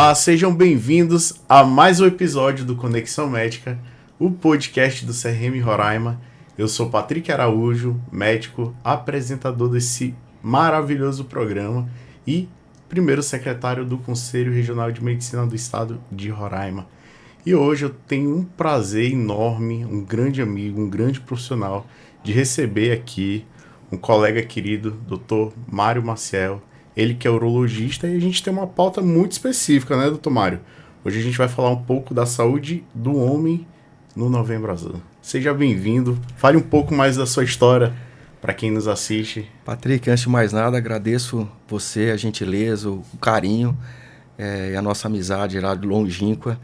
Olá, sejam bem-vindos a mais um episódio do Conexão Médica, o podcast do CRM Roraima. Eu sou Patrick Araújo, médico, apresentador desse maravilhoso programa e primeiro secretário do Conselho Regional de Medicina do Estado de Roraima. E hoje eu tenho um prazer enorme, um grande amigo, um grande profissional, de receber aqui um colega querido, Dr. Mário Maciel. Ele que é urologista e a gente tem uma pauta muito específica, né, doutor Mário? Hoje a gente vai falar um pouco da saúde do homem no Novembro Azul. Seja bem-vindo, fale um pouco mais da sua história para quem nos assiste. Patrick, antes de mais nada, agradeço você, a gentileza, o carinho e a nossa amizade lá longínqua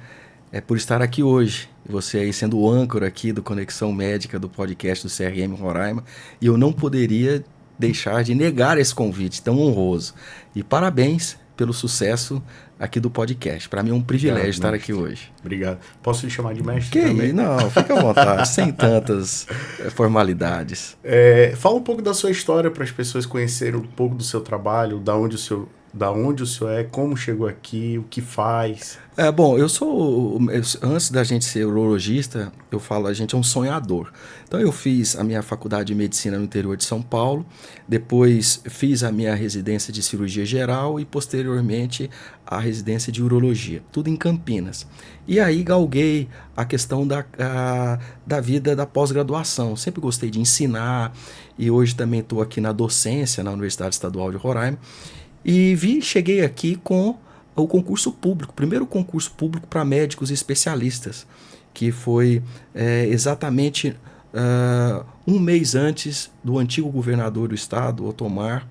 por estar aqui hoje. Você aí sendo o âncora aqui do Conexão Médica do podcast do CRM Roraima, e eu não poderia deixar de negar esse convite tão honroso. E parabéns pelo sucesso aqui do podcast. Para mim é um privilégio estar aqui hoje. Obrigado. Posso lhe chamar de mestre também? Não, fica à vontade, sem tantas formalidades. Fala um pouco da sua história para as pessoas conhecerem um pouco do seu trabalho, da onde o senhor é, como chegou aqui, o que faz. Antes da gente ser urologista, eu falo, a gente é um sonhador. Então eu fiz a minha faculdade de medicina no interior de São Paulo, depois fiz a minha residência de cirurgia geral e posteriormente a residência de urologia, tudo em Campinas. E aí galguei a questão da vida da pós-graduação. Sempre gostei de ensinar e hoje também estou aqui na docência na Universidade Estadual de Roraima. E cheguei aqui com o concurso público, primeiro concurso público para médicos e especialistas, que foi exatamente um mês antes do antigo governador do estado, Otomar,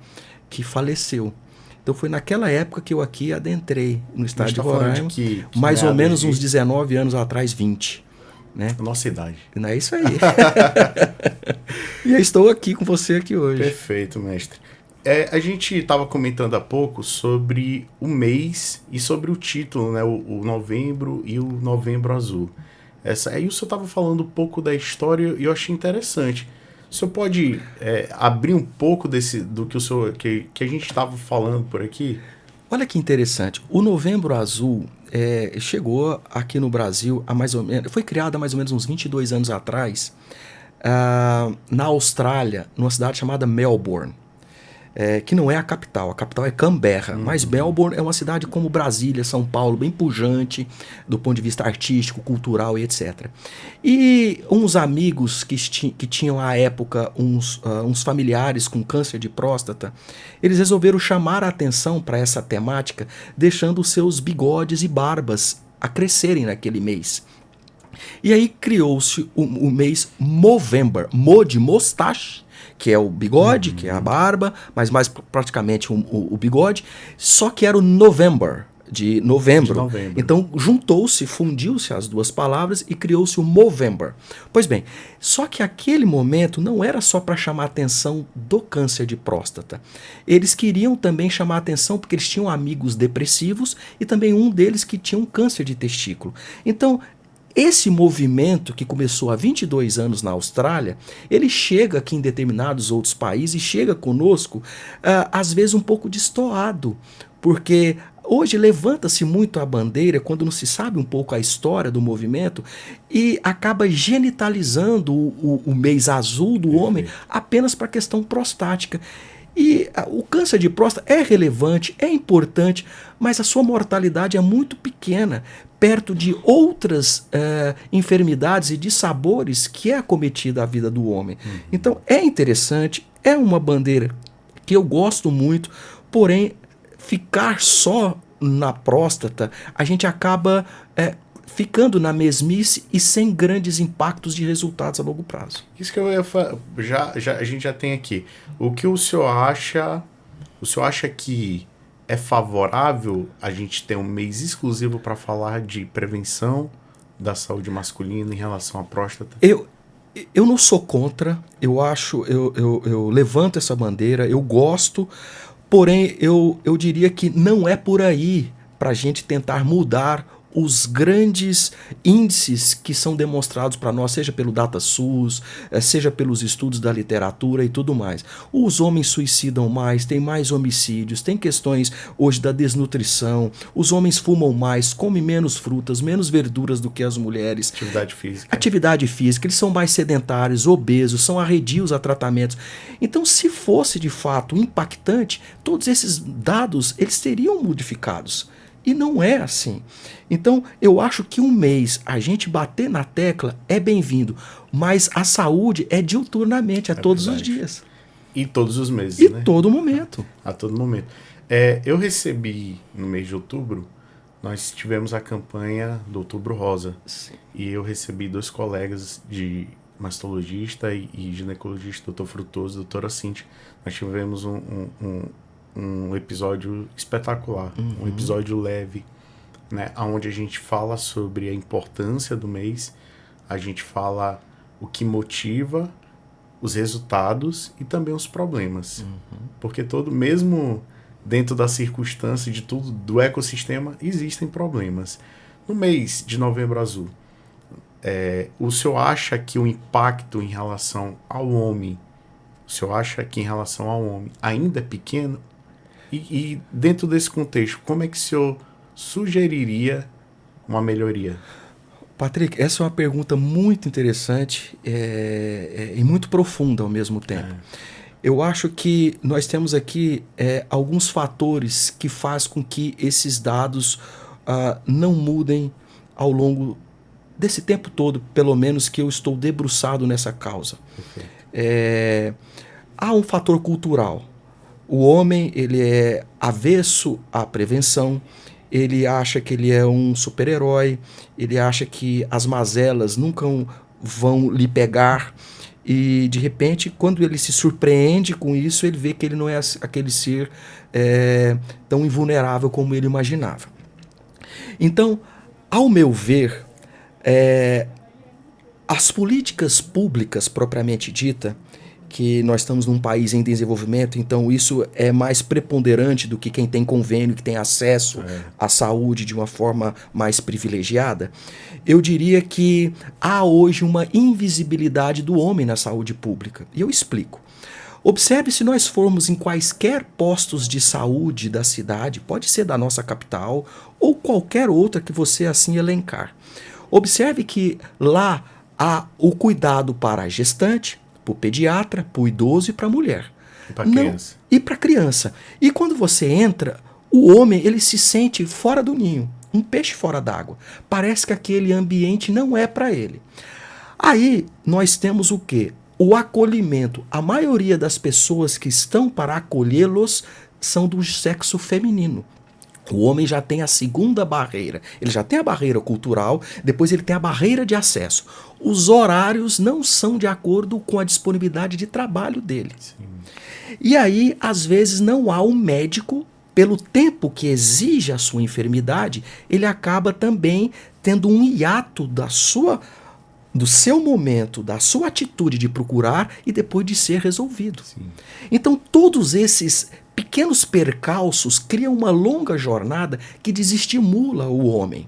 que faleceu. Então foi naquela época que eu aqui adentrei no estado de Roraima, mais ou menos uns 19 anos atrás, 20. Né? Nossa idade. Não é isso aí. E eu estou aqui com você aqui hoje. Perfeito, mestre. A gente estava comentando há pouco sobre o mês e sobre o título, né? O Novembro e o Novembro Azul. Aí o senhor estava falando um pouco da história e eu achei interessante. O senhor pode abrir um pouco do que a gente estava falando por aqui? Olha que interessante. O Novembro Azul chegou aqui no Brasil foi criado há mais ou menos uns 22 anos atrás, na Austrália, numa cidade chamada Melbourne. Que não é a capital é Canberra, mas Melbourne é uma cidade como Brasília, São Paulo, bem pujante do ponto de vista artístico, cultural e etc. E uns amigos que tinham à época uns familiares com câncer de próstata, eles resolveram chamar a atenção para essa temática, deixando os seus bigodes e barbas a crescerem naquele mês. E aí criou-se o mês Movember, de mustache, que é o bigode, que é a barba, mas mais praticamente o bigode, só que era o November, de novembro. Então fundiu-se as duas palavras e criou-se o Movember. Pois bem, só que aquele momento não era só para chamar a atenção do câncer de próstata. Eles queriam também chamar a atenção porque eles tinham amigos depressivos e também um deles que tinha um câncer de testículo. Então, esse movimento, que começou há 22 anos na Austrália, ele chega aqui em determinados outros países e chega conosco, às vezes um pouco destoado, porque hoje levanta-se muito a bandeira, quando não se sabe um pouco a história do movimento, e acaba genitalizando o mês azul do homem apenas para a questão prostática. E o câncer de próstata é relevante, é importante, mas a sua mortalidade é muito pequena, perto de outras enfermidades e dissabores que é acometida a vida do homem. Então é interessante, é uma bandeira que eu gosto muito, porém ficar só na próstata, a gente acaba ficando na mesmice e sem grandes impactos de resultados a longo prazo. Isso que eu ia falar, a gente já tem aqui. O que o senhor acha? O senhor acha que é favorável a gente ter um mês exclusivo para falar de prevenção da saúde masculina em relação à próstata? Eu não sou contra, eu levanto essa bandeira, eu gosto, porém eu diria que não é por aí para a gente tentar mudar os grandes índices que são demonstrados para nós, seja pelo DataSUS, seja pelos estudos da literatura e tudo mais. Os homens suicidam mais, tem mais homicídios, tem questões hoje da desnutrição, os homens fumam mais, comem menos frutas, menos verduras do que as mulheres. Atividade física, eles são mais sedentários, obesos, são arredios a tratamentos. Então, se fosse de fato impactante, todos esses dados eles seriam modificados. E não é assim. Então, eu acho que um mês a gente bater na tecla é bem-vindo, mas a saúde é diuturnamente, todos verdade. Os dias. E todos os meses, e né? Todo momento. A todo momento. Eu recebi, no mês de outubro, nós tivemos a campanha do Outubro Rosa. Sim. E eu recebi 2 colegas de mastologista e ginecologista, Dr. Frutuoso e doutora Cintia. Nós tivemos um episódio espetacular, um episódio leve, né, onde a gente fala sobre a importância do mês, a gente fala o que motiva, os resultados e também os problemas. Porque mesmo dentro da circunstância de tudo, do ecossistema, existem problemas. No mês de Novembro Azul, o senhor acha que o impacto em relação ao homem, ainda é pequeno? E dentro desse contexto, como é que o senhor sugeriria uma melhoria? Patrick, essa é uma pergunta muito interessante e muito profunda ao mesmo tempo. Eu acho que nós temos aqui alguns fatores que fazem com que esses dados não mudem ao longo desse tempo todo, pelo menos que eu estou debruçado nessa causa. Há um fator cultural. O homem, ele é avesso à prevenção, ele acha que ele é um super-herói, ele acha que as mazelas nunca vão lhe pegar, e de repente, quando ele se surpreende com isso, ele vê que ele não é aquele ser tão invulnerável como ele imaginava. Então, ao meu ver, as políticas públicas propriamente dita, que nós estamos num país em desenvolvimento, então isso é mais preponderante do que quem tem convênio, que tem acesso à saúde de uma forma mais privilegiada. Eu diria que há hoje uma invisibilidade do homem na saúde pública. E eu explico. Observe, se nós formos em quaisquer postos de saúde da cidade, pode ser da nossa capital ou qualquer outra que você assim elencar. Observe que lá há o cuidado para a gestante, para o pediatra, para o idoso e para a mulher. E para a criança. E para a criança. E quando você entra, o homem ele se sente fora do ninho, um peixe fora d'água. Parece que aquele ambiente não é para ele. Aí nós temos o quê? O acolhimento. A maioria das pessoas que estão para acolhê-los são do sexo feminino. O homem já tem a segunda barreira. Ele já tem a barreira cultural, depois ele tem a barreira de acesso. Os horários não são de acordo com a disponibilidade de trabalho dele. Sim. E aí, às vezes, não há um médico, pelo tempo que exige a sua enfermidade, ele acaba também tendo um hiato do seu momento, da sua atitude de procurar e depois de ser resolvido. Sim. Então, todos esses pequenos percalços criam uma longa jornada que desestimula o homem.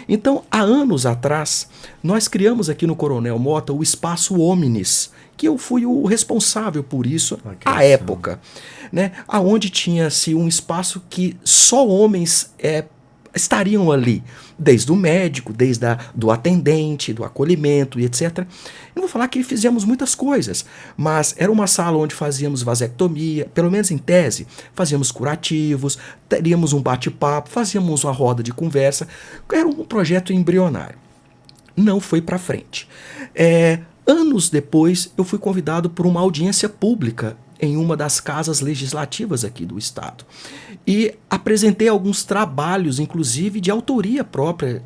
Então, há anos atrás, nós criamos aqui no Coronel Mota o Espaço Omnis, que eu fui o responsável por isso à época, né? Aonde tinha-se um espaço que só homens estariam ali, desde o médico, desde do atendente, do acolhimento e etc. Eu vou falar que fizemos muitas coisas, mas era uma sala onde fazíamos vasectomia, pelo menos em tese, fazíamos curativos, teríamos um bate-papo, fazíamos uma roda de conversa, era um projeto embrionário. Não foi para frente. Anos depois, eu fui convidado por uma audiência pública em uma das casas legislativas aqui do estado. E apresentei alguns trabalhos, inclusive de autoria própria,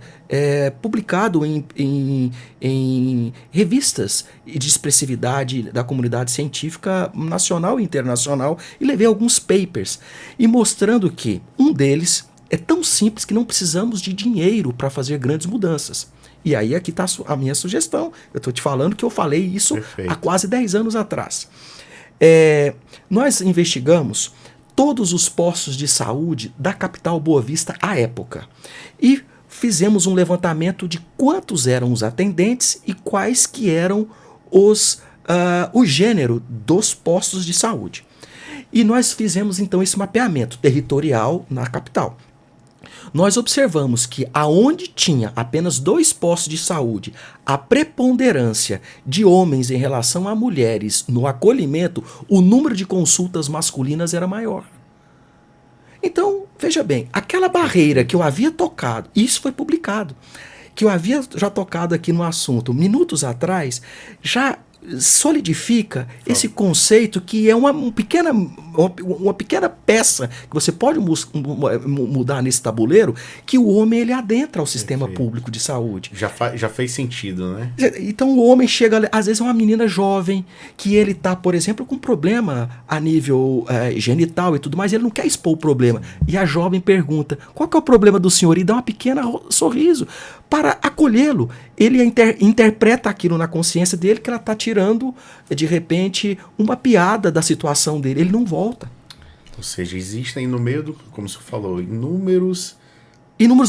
publicado em revistas de expressividade da comunidade científica nacional e internacional, e levei alguns papers, e mostrando que um deles é tão simples que não precisamos de dinheiro para fazer grandes mudanças. E aí aqui está a minha sugestão. Eu estou te falando que eu falei isso há quase 10 anos atrás. Nós investigamos todos os postos de saúde da capital Boa Vista à época e fizemos um levantamento de quantos eram os atendentes e quais que eram o gênero dos postos de saúde. E nós fizemos então esse mapeamento territorial na capital. Nós observamos que aonde tinha apenas 2 postos de saúde, a preponderância de homens em relação a mulheres no acolhimento, o número de consultas masculinas era maior. Então, veja bem, aquela barreira que eu havia tocado, isso foi publicado, que eu havia já tocado aqui no assunto minutos atrás, já solidifica esse conceito que é uma pequena peça que você pode mudar nesse tabuleiro, que o homem ele adentra ao sistema público de saúde. Já fez sentido, né? Então o homem chega, às vezes é uma menina jovem, que ele está, por exemplo, com problema a nível genital e tudo mais, ele não quer expor o problema. E a jovem pergunta, qual que é o problema do senhor? E dá um pequeno sorriso para acolhê-lo. Ele interpreta aquilo na consciência dele que ela está tirando, de repente, uma piada da situação dele. Ele não volta. Ou seja, existem no meio do, como você falou, inúmeros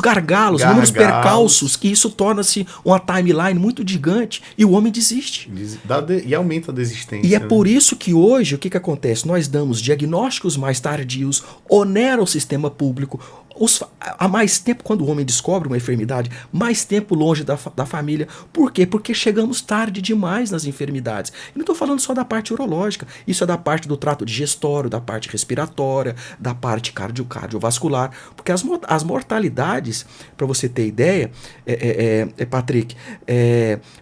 gargalos, inúmeros percalços, que isso torna-se uma timeline muito gigante e o homem desiste. E aumenta a desistência. E é por isso que hoje, o que acontece? Nós damos diagnósticos mais tardios, onera o sistema público. Há mais tempo, quando o homem descobre uma enfermidade, mais tempo longe da família. Por quê? Porque chegamos tarde demais nas enfermidades. E não estou falando só da parte urológica. Isso é da parte do trato digestório, da parte respiratória, da parte cardiovascular. Porque as mortalidades, para você ter ideia, Patrick,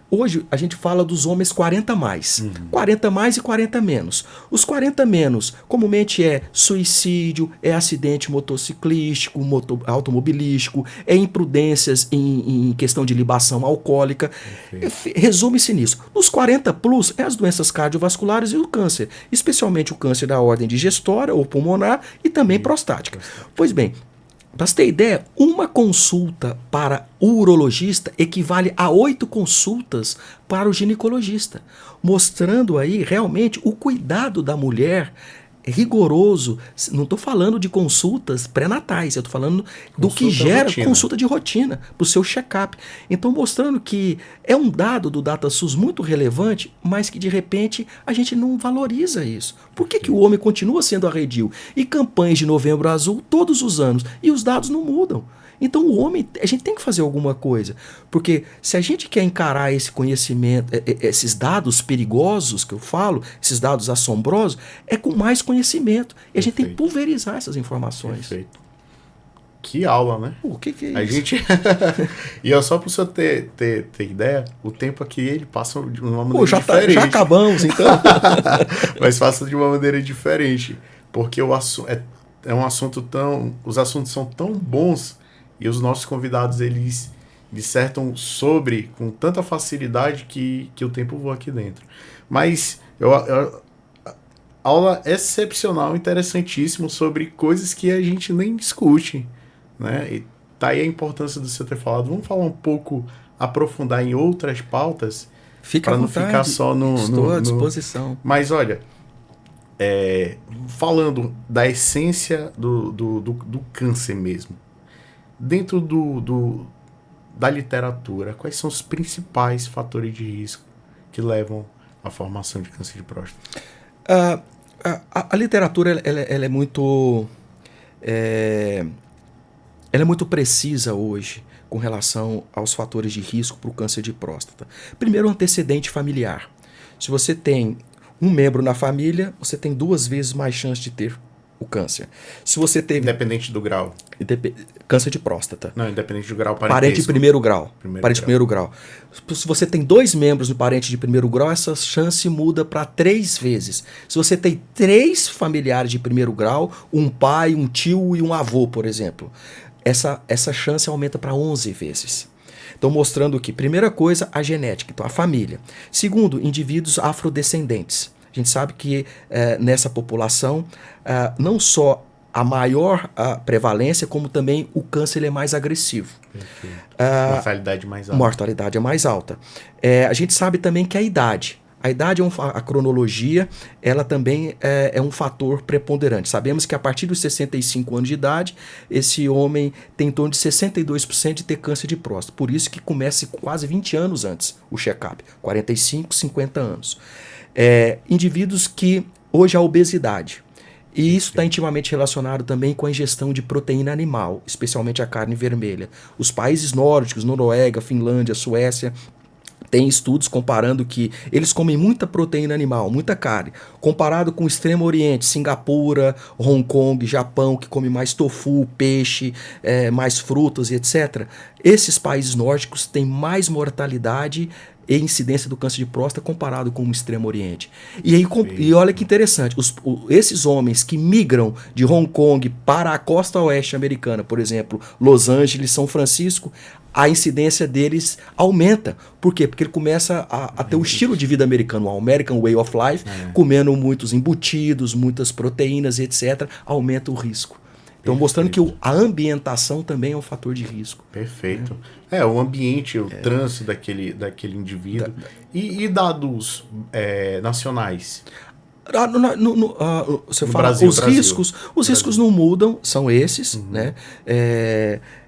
hoje a gente fala dos homens 40 mais. Uhum. 40 mais e 40 menos. Os 40 menos, comumente é suicídio, é acidente motociclístico, automobilístico, é imprudências em questão de libação alcoólica. Resume-se nisso. Nos 40 plus, é as doenças cardiovasculares e o câncer, especialmente o câncer da ordem digestória ou pulmonar e também prostática. Pois bem, para você ter ideia, uma consulta para o urologista equivale a 8 consultas para o ginecologista, mostrando aí realmente o cuidado da mulher rigoroso. Não estou falando de consultas pré-natais, eu estou falando do que gera rotina. Consulta de rotina para o seu check-up. Então, mostrando que é um dado do DataSUS muito relevante, mas que de repente a gente não valoriza isso. Por que o homem continua sendo arredio? E campanhas de Novembro Azul todos os anos, e os dados não mudam. Então o homem, a gente tem que fazer alguma coisa, porque se a gente quer encarar esse conhecimento, esses dados perigosos que eu falo, esses dados assombrosos, é com mais conhecimento. E a gente tem que pulverizar essas informações. Perfeito. Que aula, né? O que é isso? A gente... E só para você ter ideia, o tempo aqui ele passa de uma maneira diferente. Já acabamos, então. Mas passa de uma maneira diferente, porque é um assunto tão... Os assuntos são tão bons. E os nossos convidados, eles dissertam sobre com tanta facilidade que o tempo voa aqui dentro. Mas aula excepcional, interessantíssimo, sobre coisas que a gente nem discute, né? E tá aí a importância do você ter falado. Vamos falar um pouco, aprofundar em outras pautas, para não ficar só no... Estou à disposição. Mas olha, falando da essência do câncer mesmo, dentro da literatura, quais são os principais fatores de risco que levam à formação de câncer de próstata? A literatura ela é muito precisa hoje com relação aos fatores de risco para o câncer de próstata. Primeiro, o antecedente familiar. Se você tem um membro na família, você tem 2 vezes mais chance de ter o câncer. Se você teve... Independente do grau. Câncer de próstata. Não, independente do grau. Parente de primeiro grau. Primeiro grau. Se você tem 2 membros no parente de primeiro grau, essa chance muda para 3 vezes. Se você tem 3 familiares de primeiro grau, um pai, um tio e um avô, por exemplo, essa chance aumenta para 11 vezes. Então, mostrando que, primeira coisa, a genética, então a família. Segundo, indivíduos afrodescendentes. A gente sabe que nessa população, não só a maior prevalência, como também o câncer ele é mais agressivo. Mortalidade mais alta. Mortalidade é mais alta. A gente sabe também que a idade. A idade a cronologia, ela também é um fator preponderante. Sabemos que a partir dos 65 anos de idade, esse homem tem em torno de 62% de ter câncer de próstata. Por isso que começa quase 20 anos antes o check-up, 45, 50 anos. Indivíduos que hoje a obesidade. E isso está intimamente relacionado também com a ingestão de proteína animal, especialmente a carne vermelha. Os países nórdicos, Noruega, Finlândia, Suécia, tem estudos comparando que eles comem muita proteína animal, muita carne, comparado com o Extremo Oriente, Singapura, Hong Kong, Japão, que come mais tofu, peixe, mais frutas e etc. Esses países nórdicos têm mais mortalidade e incidência do câncer de próstata comparado com o Extremo Oriente. E olha que interessante, esses homens que migram de Hong Kong para a costa oeste americana, por exemplo, Los Angeles, São Francisco, a incidência deles aumenta. Por quê? Porque ele começa a ter o estilo de vida americano, o American Way of Life, comendo muitos embutidos, muitas proteínas, etc., aumenta o risco. Então, mostrando que a ambientação também é um fator de risco. Perfeito. O ambiente, o trânsito daquele indivíduo. E dados nacionais? Você fala, Brasil, os riscos não mudam, são esses, né?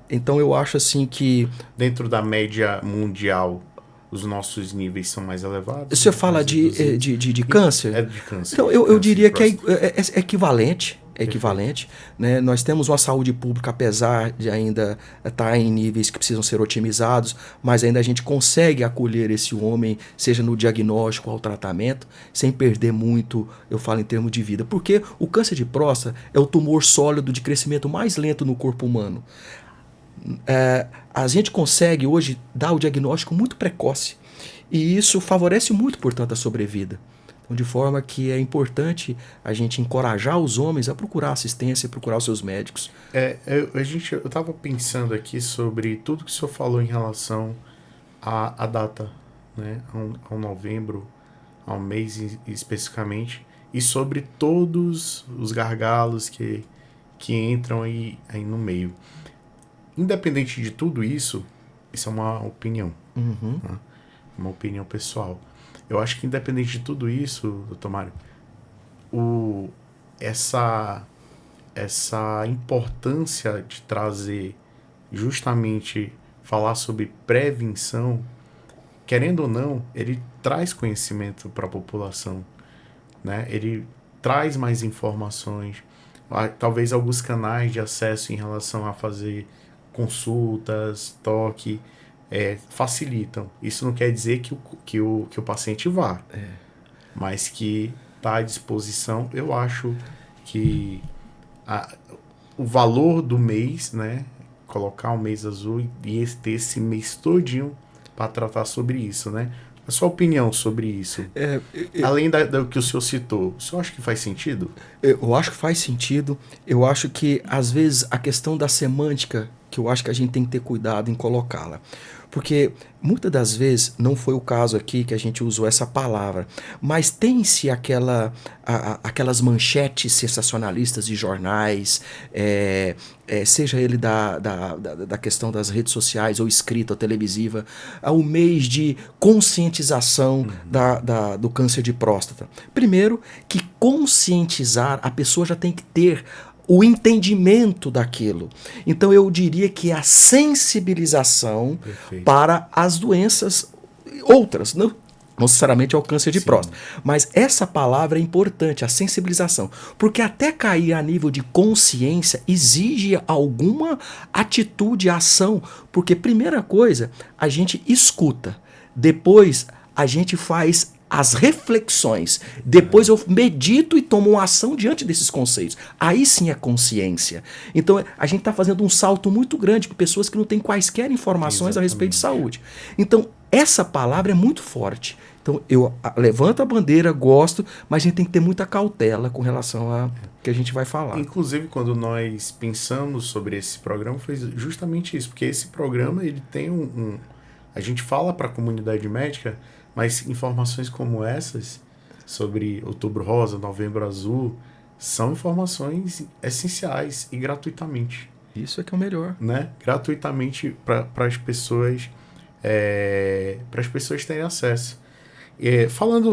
Então eu acho assim que... Dentro da média mundial, os nossos níveis são mais elevados? Você fala de câncer? De câncer. Então eu diria que é equivalente. Né? Nós temos uma saúde pública, apesar de ainda estar em níveis que precisam ser otimizados, mas ainda a gente consegue acolher esse homem, seja no diagnóstico ou ao tratamento, sem perder muito, eu falo em termos de vida. Porque o câncer de próstata é o tumor sólido de crescimento mais lento no corpo humano. A gente consegue hoje dar o diagnóstico muito precoce e isso favorece muito, portanto, a sobrevida. Então, de forma que é importante a gente encorajar os homens a procurar assistência, procurar os seus médicos. Eu estava pensando aqui sobre tudo que o senhor falou em relação à data, né, ao novembro, ao mês especificamente, e sobre todos os gargalos que entram aí no meio. Independente de tudo isso, isso é uma opinião, né? Uma opinião pessoal. Eu acho que independente de tudo isso, doutor Mário, essa importância de trazer, justamente falar sobre prevenção, querendo ou não, ele traz conhecimento para a população, né? Ele traz mais informações, talvez alguns canais de acesso em relação a fazer consultas, toque, facilitam. Isso não quer dizer que o paciente vá, mas que está à disposição. Eu acho que o valor do mês, né, colocar um mês azul e ter esse mês todinho para tratar sobre isso, né? A sua opinião sobre isso, além do que o senhor citou, o senhor acha que faz sentido? Eu acho que faz sentido. Eu acho que, às vezes, a questão da semântica, que eu acho que a gente tem que ter cuidado em colocá-la. Porque, muitas das vezes, não foi o caso aqui que a gente usou essa palavra, mas tem-se aquelas manchetes sensacionalistas de jornais, seja ele da questão das redes sociais, ou escrita, ou televisiva, o mês de conscientização do câncer de próstata. Primeiro, que conscientizar, a pessoa já tem que ter o entendimento daquilo. Então eu diria que a sensibilização para as doenças outras, não necessariamente ao câncer de próstata. Mas essa palavra é importante, a sensibilização. Porque até cair a nível de consciência exige alguma atitude, ação. Porque primeira coisa, a gente escuta. Depois a gente faz as reflexões. Depois eu medito e tomo uma ação diante desses conceitos. Aí sim é consciência. Então a gente está fazendo um salto muito grande para pessoas que não têm quaisquer informações a respeito de saúde. Então essa palavra é muito forte. Então eu levanto a bandeira, gosto, mas a gente tem que ter muita cautela com relação a que a gente vai falar. Inclusive, quando nós pensamos sobre esse programa, foi justamente isso. Porque esse programa ele tem a gente fala para a comunidade médica, mas informações como essas, sobre Outubro Rosa, Novembro Azul, são informações essenciais e gratuitamente. Isso é que é o melhor. Né? Gratuitamente para as pessoas terem acesso.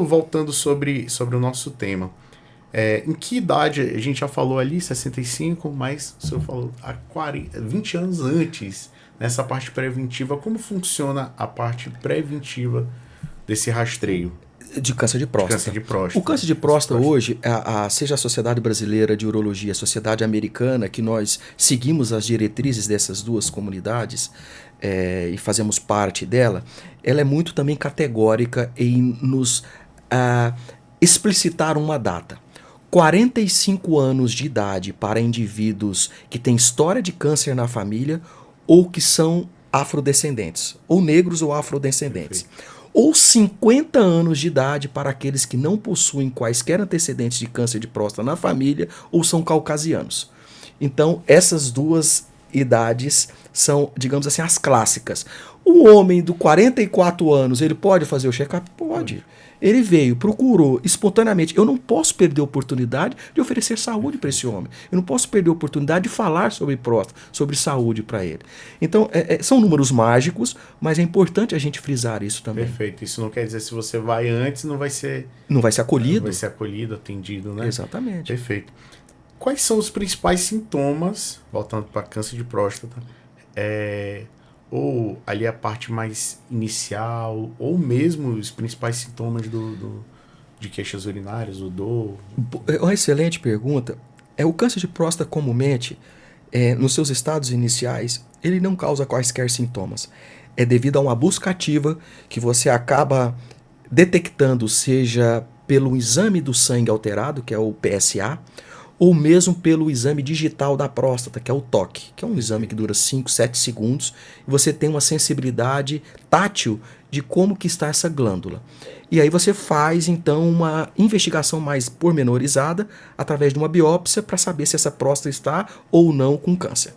Voltando sobre o nosso tema, em que idade, a gente já falou ali, 65, mas o senhor falou há 20 anos antes, nessa parte preventiva, como funciona a parte preventiva desse rastreio? De câncer de próstata. Câncer de próstata. O câncer de próstata hoje, seja a Sociedade Brasileira de Urologia, a Sociedade Americana, que nós seguimos as diretrizes dessas duas comunidades e fazemos parte dela, ela é muito também categórica em nos explicitar uma data. 45 anos de idade para indivíduos que têm história de câncer na família ou que são afrodescendentes, ou negros ou afrodescendentes. Perfeito. Ou 50 anos de idade para aqueles que não possuem quaisquer antecedentes de câncer de próstata na família ou são caucasianos. Então, essas duas idades são, digamos assim, as clássicas. O homem de 44 anos, ele pode fazer o check-up? Pode. Ele veio, procurou espontaneamente. Eu não posso perder a oportunidade de oferecer saúde para esse homem. Eu não posso perder a oportunidade de falar sobre próstata, sobre saúde para ele. Então, são números mágicos, mas é importante a gente frisar isso também. Perfeito. Isso não quer dizer se você vai antes, não vai ser acolhido. Não vai ser acolhido, atendido, né? Exatamente. Perfeito. Quais são os principais sintomas, voltando para câncer de próstata, ou ali a parte mais inicial, ou mesmo os principais sintomas de queixas urinárias, o dor? É uma excelente pergunta. O câncer de próstata, comumente, nos seus estados iniciais, ele não causa quaisquer sintomas. É devido a uma busca ativa que você acaba detectando, seja pelo exame do sangue alterado, que é o PSA, ou mesmo pelo exame digital da próstata, que é o toque, que é um exame que dura 5, 7 segundos, e você tem uma sensibilidade tátil de como que está essa glândula. E aí você faz, então, uma investigação mais pormenorizada através de uma biópsia para saber se essa próstata está ou não com câncer.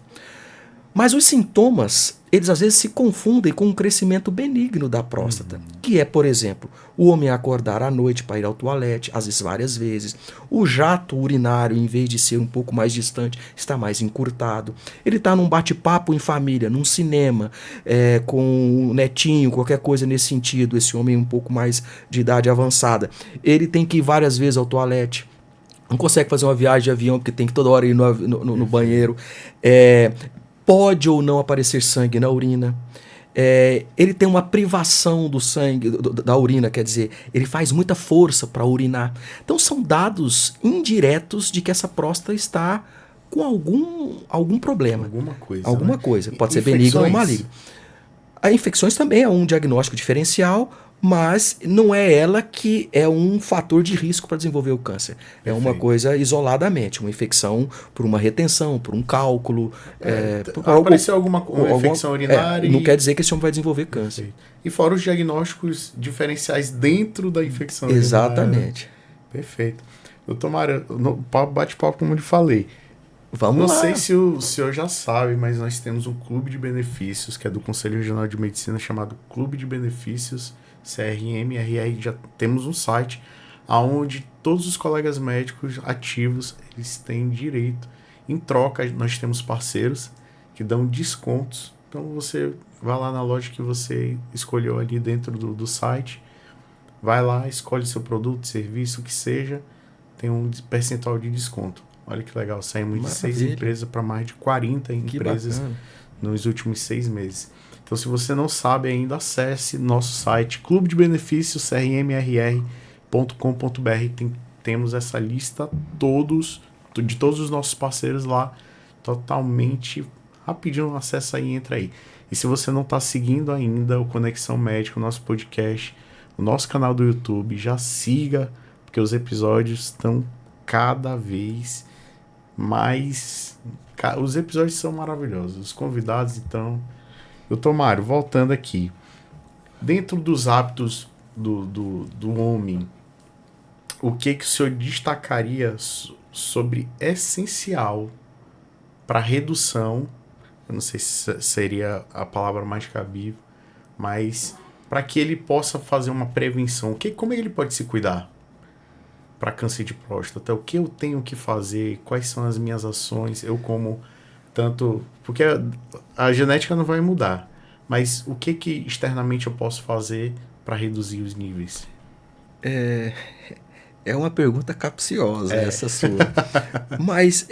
Mas os sintomas, eles às vezes se confundem com um crescimento benigno da próstata, que é, por exemplo, o homem acordar à noite para ir ao toalete, às vezes várias vezes, o jato urinário, em vez de ser um pouco mais distante, está mais encurtado, ele está num bate-papo em família, num cinema, com um netinho, qualquer coisa nesse sentido, esse homem um pouco mais de idade avançada, ele tem que ir várias vezes ao toalete, não consegue fazer uma viagem de avião porque tem que toda hora ir no banheiro, pode ou não aparecer sangue na urina. Ele tem uma privação do sangue, da urina, quer dizer, ele faz muita força para urinar. Então são dados indiretos de que essa próstata está com algum problema. Alguma coisa. Pode ser benigno ou maligno. As infecções também é um diagnóstico diferencial, mas não é ela que é um fator de risco para desenvolver o câncer. Perfeito. É uma coisa isoladamente, uma infecção por uma retenção, por um cálculo. Apareceu alguma infecção urinária. Não quer dizer que esse homem vai desenvolver câncer. Perfeito. E fora os diagnósticos diferenciais dentro da infecção Exatamente. urinária. Perfeito. Doutor Mário, no bate-papo, como eu lhe falei, Vamos lá. Não sei se o senhor já sabe, mas nós temos um clube de benefícios, que é do Conselho Regional de Medicina, chamado Clube de Benefícios CRM-RR. Já temos um site onde todos os colegas médicos ativos eles têm direito. Em troca, nós temos parceiros que dão descontos. Então você vai lá na loja que você escolheu ali dentro do site, vai lá, escolhe seu produto, serviço, o que seja, tem um percentual de desconto. Olha que legal, saímos de 6 empresas para mais de 40 empresas nos últimos 6 meses. Então, se você não sabe ainda, acesse nosso site Clube de Benefícios, crmrr.com.br. Temos essa lista de todos os nossos parceiros lá, totalmente rapidinho, acessa aí, entra aí. E se você não está seguindo ainda o Conexão Médica, o nosso podcast, o nosso canal do YouTube, já siga, porque os episódios estão cada vez mais... Os episódios são maravilhosos, os convidados, então... Doutor Mário, voltando aqui, dentro dos hábitos do homem, o que o senhor destacaria sobre essencial para redução, eu não sei se seria a palavra mais cabível, mas para que ele possa fazer uma prevenção, como ele pode se cuidar para câncer de próstata? O que eu tenho que fazer? Quais são as minhas ações? Eu como tanto... Porque a genética não vai mudar, mas o que externamente eu posso fazer para reduzir os níveis? É uma pergunta capciosa essa sua. Mas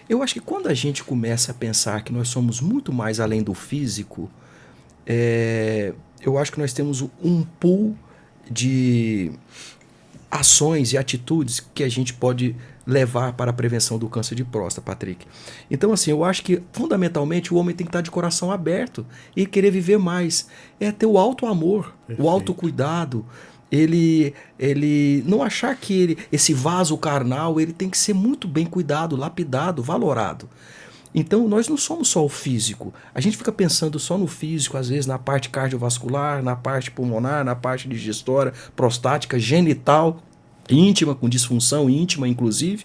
eu acho que quando a gente começa a pensar que nós somos muito mais além do físico, eu acho que nós temos um pool de ações e atitudes que a gente pode levar para a prevenção do câncer de próstata, Patrick. Então, assim, eu acho que fundamentalmente o homem tem que estar de coração aberto e querer viver mais. É ter o auto-amor, o autocuidado. Ele não achar que esse vaso carnal ele tem que ser muito bem cuidado, lapidado, valorado. Então, nós não somos só o físico. A gente fica pensando só no físico, às vezes na parte cardiovascular, na parte pulmonar, na parte digestória, prostática, genital, íntima, com disfunção íntima, inclusive.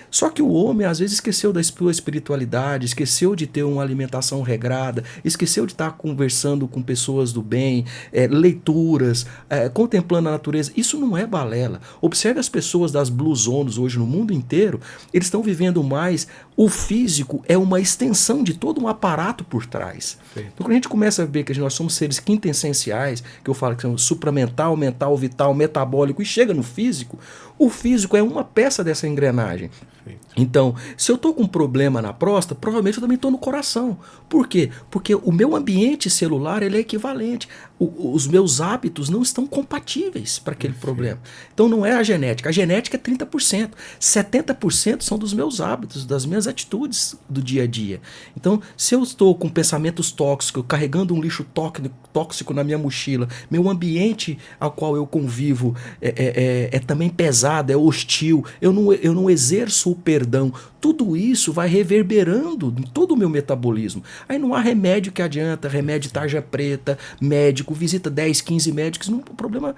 Só que o homem às vezes esqueceu da sua espiritualidade, esqueceu de ter uma alimentação regrada, esqueceu de estar conversando com pessoas do bem, leituras, contemplando a natureza. Isso não é balela. Observe as pessoas das Blue Zones hoje no mundo inteiro, eles estão vivendo mais. O físico é uma extensão de todo um aparato por trás. Então, quando a gente começa a ver que nós somos seres quintessenciais, que eu falo que são supramental, mental, vital, metabólico, e chega no físico, o físico é uma peça dessa engrenagem. Então, se eu estou com um problema na próstata, provavelmente eu também estou no coração. Por quê? Porque o meu ambiente celular ele é equivalente. Os meus hábitos não estão compatíveis para aquele problema. Então, não é a genética. A genética é 30%. 70% são dos meus hábitos, das minhas atitudes do dia a dia. Então, se eu estou com pensamentos tóxicos, carregando um lixo tóxico na minha mochila, meu ambiente ao qual eu convivo é também pesado, é hostil, eu não exerço o perdão, tudo isso vai reverberando em todo o meu metabolismo. Aí não há remédio que adianta, remédio tarja preta, médico, visita 10, 15 médicos, o problema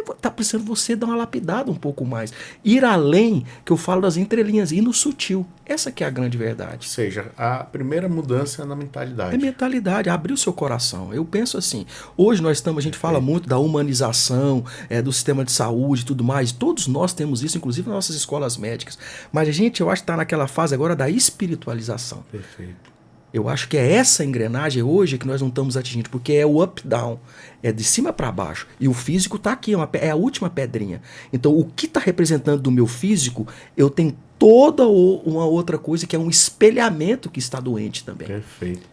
está precisando você dar uma lapidada um pouco mais. Ir além, que eu falo das entrelinhas, ir no sutil. Essa que é a grande verdade. Ou seja, a primeira mudança é na mentalidade. É mentalidade, abrir o seu coração. Eu penso assim, hoje a gente fala muito da humanização, do sistema de saúde e tudo mais, todos nós temos isso, inclusive nas nossas escolas médicas, mas eu acho que está naquela fase agora da espiritualização. Perfeito. Eu acho que é essa engrenagem hoje que nós não estamos atingindo, porque é o up-down, é de cima para baixo. E o físico está aqui, é a última pedrinha. Então, o que está representando do meu físico, eu tenho toda uma outra coisa que é um espelhamento que está doente também. Perfeito.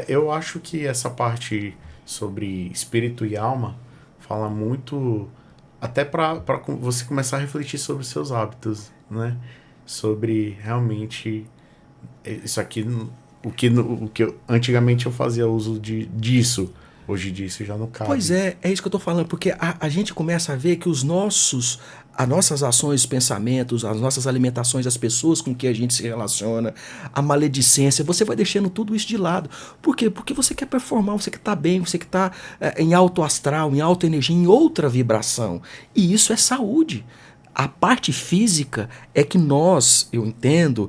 Eu acho que essa parte sobre espírito e alma fala muito, até para você começar a refletir sobre os seus hábitos, né? Sobre realmente isso aqui. O que antigamente eu fazia uso disso, hoje disso já não cabe. Pois é isso que eu estou falando, porque a gente começa a ver que as nossas ações, pensamentos, as nossas alimentações, as pessoas com que a gente se relaciona, a maledicência, você vai deixando tudo isso de lado. Por quê? Porque você quer performar, você quer estar bem, você quer estar em alto astral, em alta energia, em outra vibração. E isso é saúde. A parte física é que nós, eu entendo,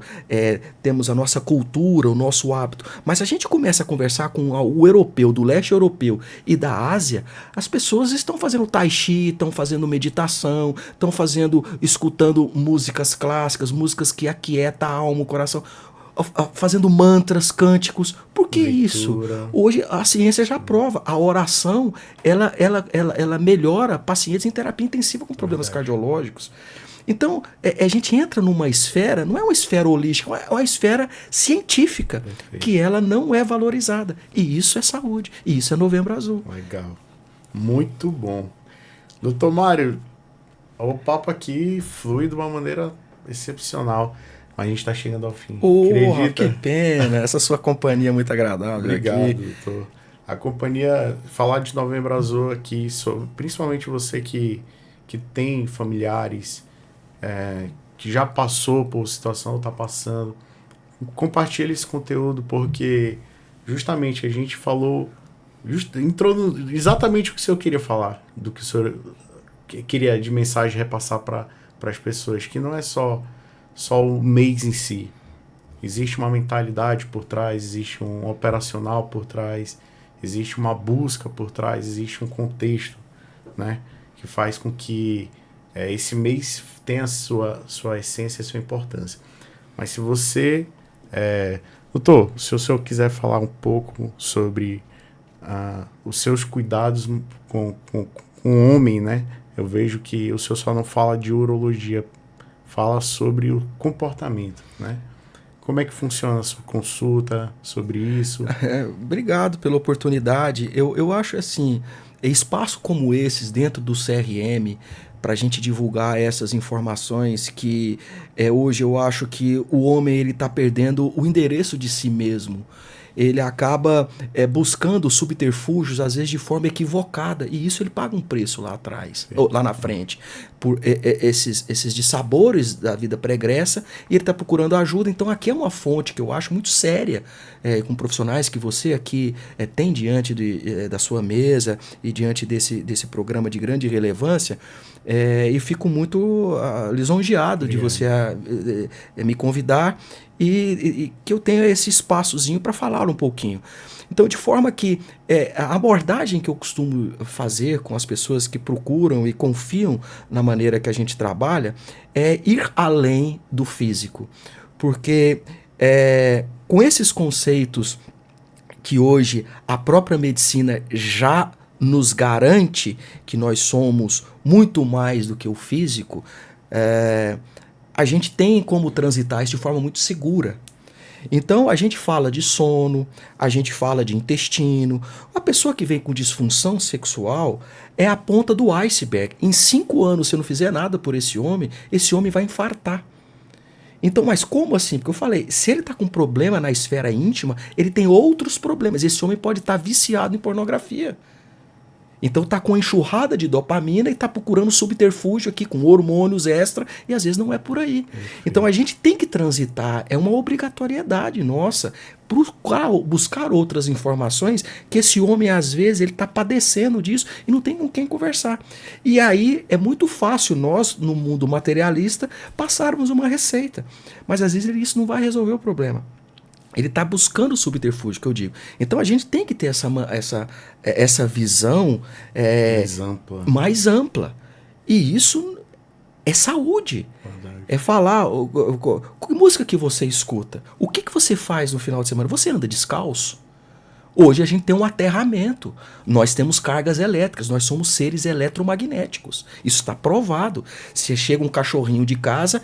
temos a nossa cultura, o nosso hábito, mas se a gente começa a conversar com o europeu, do leste europeu e da Ásia, as pessoas estão fazendo tai chi, estão fazendo meditação, estão escutando músicas clássicas, músicas que aquietam a alma, o coração, fazendo mantras, cânticos. Por que isso? Hoje a ciência já prova. A oração, ela melhora pacientes em terapia intensiva com problemas cardiológicos. Então, a gente entra numa esfera, não é uma esfera holística, é uma esfera científica, que ela não é valorizada. E isso é saúde. E isso é Novembro Azul. Legal. Muito bom. Doutor Mário, o papo aqui flui de uma maneira excepcional. A gente está chegando ao fim. Que pena. Essa sua companhia é muito agradável. Obrigado, aqui. doutor. A companhia, falar de Novembro Azul aqui, principalmente você que tem familiares, que já passou por situação, está passando, compartilhe esse conteúdo, porque justamente a gente falou, entrou exatamente o que o senhor queria falar, do que o senhor queria de mensagem repassar para as pessoas, que não é só o mês em si. Existe uma mentalidade por trás, existe um operacional por trás, existe uma busca por trás, existe um contexto, né, que faz com que esse mês tenha a sua essência e sua importância. Mas se você... doutor, se o senhor quiser falar um pouco sobre os seus cuidados com com homem, né? Eu vejo que o senhor só não fala de urologia, fala sobre o comportamento, né? Como é que funciona a sua consulta sobre isso? Obrigado pela oportunidade. Eu acho assim, espaço como esses dentro do CRM, para a gente divulgar essas informações que hoje eu acho que o homem ele está perdendo o endereço de si mesmo. Ele acaba buscando subterfúgios, às vezes de forma equivocada, e isso ele paga um preço lá atrás, ou lá na frente, por esses dissabores da vida pregressa, e ele está procurando ajuda. Então aqui é uma fonte que eu acho muito séria, com profissionais que você aqui tem diante da sua mesa e diante desse programa de grande relevância. E fico muito lisonjeado de você me convidar e que eu tenha esse espaçozinho para falar um pouquinho. Então, de forma que a abordagem que eu costumo fazer com as pessoas que procuram e confiam na maneira que a gente trabalha é ir além do físico. Porque com esses conceitos que hoje a própria medicina já nos garante que nós somos muito mais do que o físico, a gente tem como transitar isso de forma muito segura. Então a gente fala de sono, a gente fala de intestino. A pessoa que vem com disfunção sexual é a ponta do iceberg. Em 5 anos, se eu não fizer nada por esse homem vai infartar. Então, mas como assim? Porque eu falei, se ele está com problema na esfera íntima, ele tem outros problemas. Esse homem pode estar viciado em pornografia. Então tá com enxurrada de dopamina e tá procurando subterfúgio aqui com hormônios extra e às vezes não é por aí. Então a gente tem que transitar, é uma obrigatoriedade nossa buscar outras informações que esse homem às vezes ele tá padecendo disso e não tem com quem conversar. E aí é muito fácil nós, no mundo materialista, passarmos uma receita. Mas às vezes isso não vai resolver o problema. Ele está buscando o subterfúgio, que eu digo. Então a gente tem que ter essa visão mais ampla. E isso é saúde. Verdade. É falar. Que música que você escuta? O que você faz no final de semana? Você anda descalço? Hoje a gente tem um aterramento, nós temos cargas elétricas, nós somos seres eletromagnéticos, isso está provado. Se chega um cachorrinho de casa,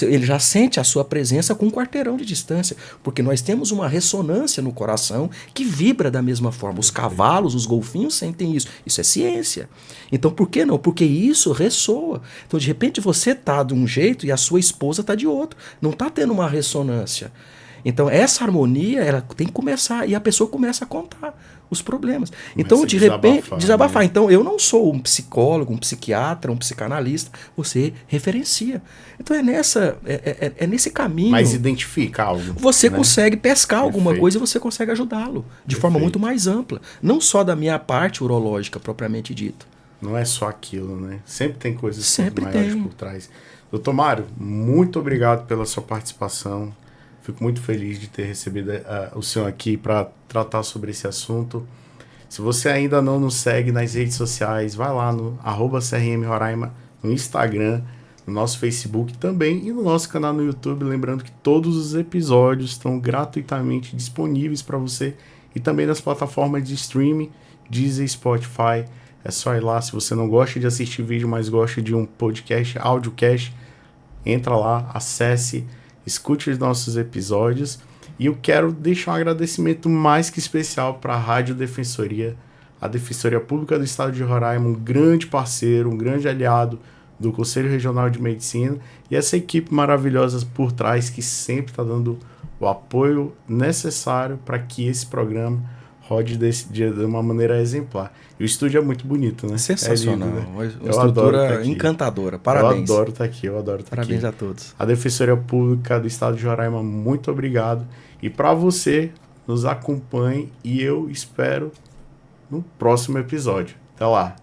ele já sente a sua presença com um quarteirão de distância, porque nós temos uma ressonância no coração que vibra da mesma forma. Os cavalos, os golfinhos sentem isso é ciência. Então por que não? Porque isso ressoa. Então de repente você está de um jeito e a sua esposa está de outro, não está tendo uma ressonância. Então essa harmonia ela tem que começar e a pessoa começa a contar os problemas. Então de repente desabafar. Né? Então eu não sou um psicólogo, um psiquiatra, um psicanalista. Você referencia. Então é nesse caminho. Mas identifica algo. Você consegue pescar alguma coisa e você consegue ajudá-lo de forma muito mais ampla, não só da minha parte urológica propriamente dito. Não é só aquilo, né? Sempre tem coisas maiores por trás. Doutor Mário, muito obrigado pela sua participação. Fico muito feliz de ter recebido o senhor aqui para tratar sobre esse assunto. Se você ainda não nos segue nas redes sociais, vai lá no @CRM Roraima, no Instagram, no nosso Facebook também e no nosso canal no YouTube. Lembrando que todos os episódios estão gratuitamente disponíveis para você e também nas plataformas de streaming, Deezer, Spotify. É só ir lá. Se você não gosta de assistir vídeo, mas gosta de um podcast, audiocast, entra lá, acesse, escute os nossos episódios. E eu quero deixar um agradecimento mais que especial para a Rádio Defensoria, a Defensoria Pública do Estado de Roraima, um grande parceiro, um grande aliado do Conselho Regional de Medicina e essa equipe maravilhosa por trás que sempre está dando o apoio necessário para que esse programa rode de uma maneira exemplar. E o estúdio é muito bonito, né? Sensacional. Lindo, né? Uma estrutura encantadora. Parabéns. Eu adoro estar aqui, Parabéns a todos. A Defensoria Pública do Estado de Roraima, muito obrigado. E para você, nos acompanhe e eu espero no próximo episódio. Até lá.